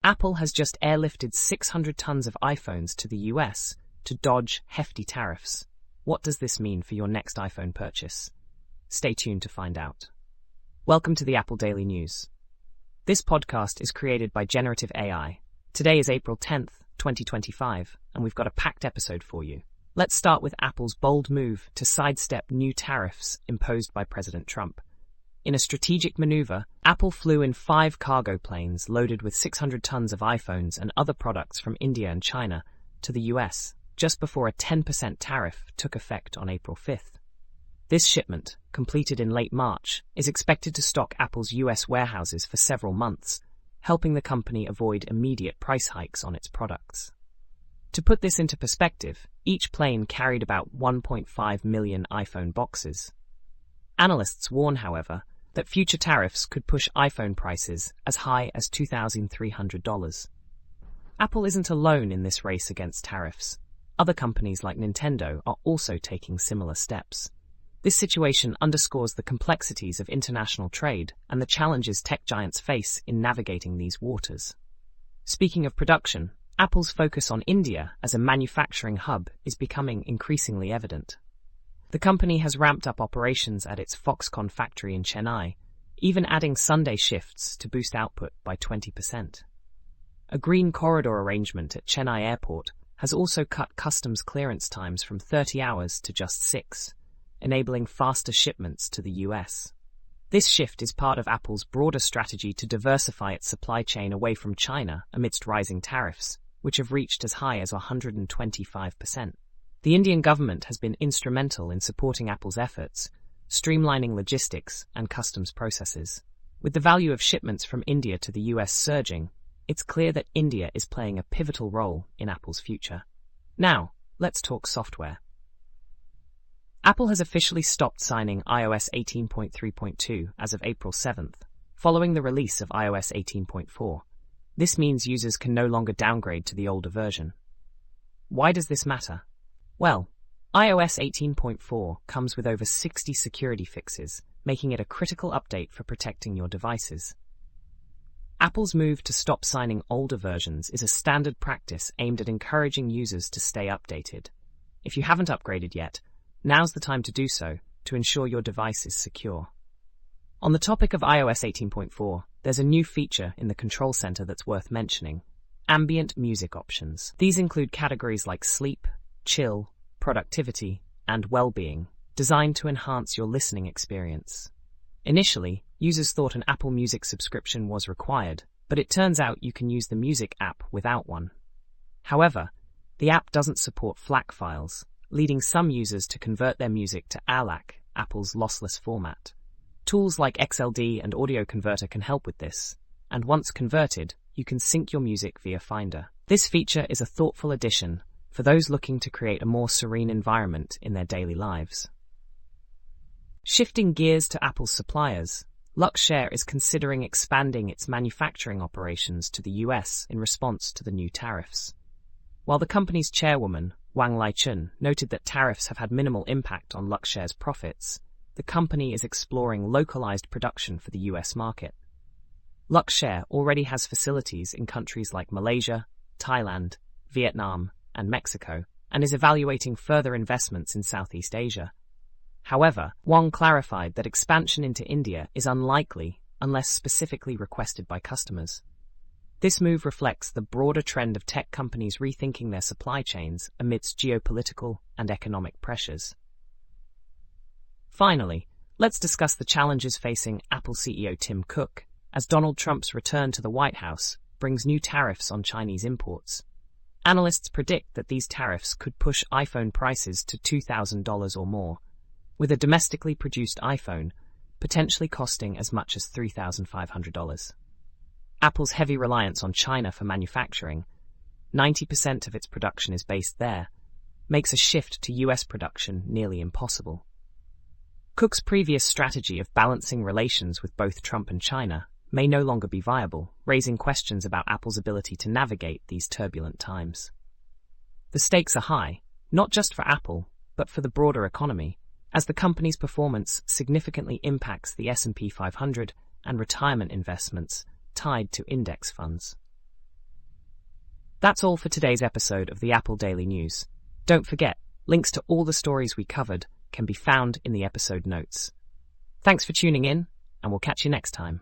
Apple has just airlifted 600 tons of iPhones to the US to dodge hefty tariffs. What does this mean for your next iPhone purchase? Stay tuned to find out. Welcome to the Apple Daily News. This podcast is created by Generative AI. Today is April 10th, 2025, and we've got a packed episode for you. Let's start with Apple's bold move to sidestep new tariffs imposed by President Trump. In a strategic maneuver, Apple flew in 5 cargo planes loaded with 600 tons of iPhones and other products from India and China to the US, just before a 10% tariff took effect on April 5th. This shipment, completed in late March, is expected to stock Apple's US warehouses for several months, helping the company avoid immediate price hikes on its products. To put this into perspective, each plane carried about 1.5 million iPhone boxes. Analysts warn, however, that future tariffs could push iPhone prices as high as $2,300. Apple isn't alone in this race against tariffs. Other companies like Nintendo are also taking similar steps. This situation underscores the complexities of international trade and the challenges tech giants face in navigating these waters. Speaking of production, Apple's focus on India as a manufacturing hub is becoming increasingly evident. The company has ramped up operations at its Foxconn factory in Chennai, even adding Sunday shifts to boost output by 20%. A green corridor arrangement at Chennai Airport has also cut customs clearance times from 30 hours to just 6, enabling faster shipments to the US. This shift is part of Apple's broader strategy to diversify its supply chain away from China amidst rising tariffs, which have reached as high as 125%. The Indian government has been instrumental in supporting Apple's efforts, streamlining logistics and customs processes. With the value of shipments from India to the US surging, it's clear that India is playing a pivotal role in Apple's future. Now, let's talk software. Apple has officially stopped signing iOS 18.3.2 as of April 7th, following the release of iOS 18.4. This means users can no longer downgrade to the older version. Why does this matter? Well, iOS 18.4 comes with over 60 security fixes, making it a critical update for protecting your devices. Apple's move to stop signing older versions is a standard practice aimed at encouraging users to stay updated. If you haven't upgraded yet, now's the time to do so to ensure your device is secure. On the topic of iOS 18.4, there's a new feature in the Control Center that's worth mentioning: ambient music options. These include categories like sleep, chill, productivity, and well-being, designed to enhance your listening experience. Initially, users thought an Apple Music subscription was required, but it turns out you can use the Music app without one. However, the app doesn't support FLAC files, leading some users to convert their music to ALAC, Apple's lossless format. Tools like XLD and Audio Converter can help with this, and once converted, you can sync your music via Finder. This feature is a thoughtful addition for those looking to create a more serene environment in their daily lives. Shifting gears to Apple's suppliers, Luxshare is considering expanding its manufacturing operations to the US in response to the new tariffs. While the company's chairwoman, Wang Lichun, noted that tariffs have had minimal impact on Luxshare's profits, the company is exploring localized production for the US market. Luxshare already has facilities in countries like Malaysia, Thailand, Vietnam, and Mexico, and is evaluating further investments in Southeast Asia. However, Wang clarified that expansion into India is unlikely unless specifically requested by customers. This move reflects the broader trend of tech companies rethinking their supply chains amidst geopolitical and economic pressures. Finally, let's discuss the challenges facing Apple CEO Tim Cook as Donald Trump's return to the White House brings new tariffs on Chinese imports. Analysts predict that these tariffs could push iPhone prices to $2,000 or more, with a domestically produced iPhone potentially costing as much as $3,500. Apple's heavy reliance on China for manufacturing, 90% of its production is based there, makes a shift to US production nearly impossible. Cook's previous strategy of balancing relations with both Trump and China may no longer be viable, raising questions about Apple's ability to navigate these turbulent times. The stakes are high, not just for Apple, but for the broader economy, as the company's performance significantly impacts the S&P 500 and retirement investments tied to index funds. That's all for today's episode of the Apple Daily News. Don't forget, links to all the stories we covered can be found in the episode notes. Thanks for tuning in, and we'll catch you next time.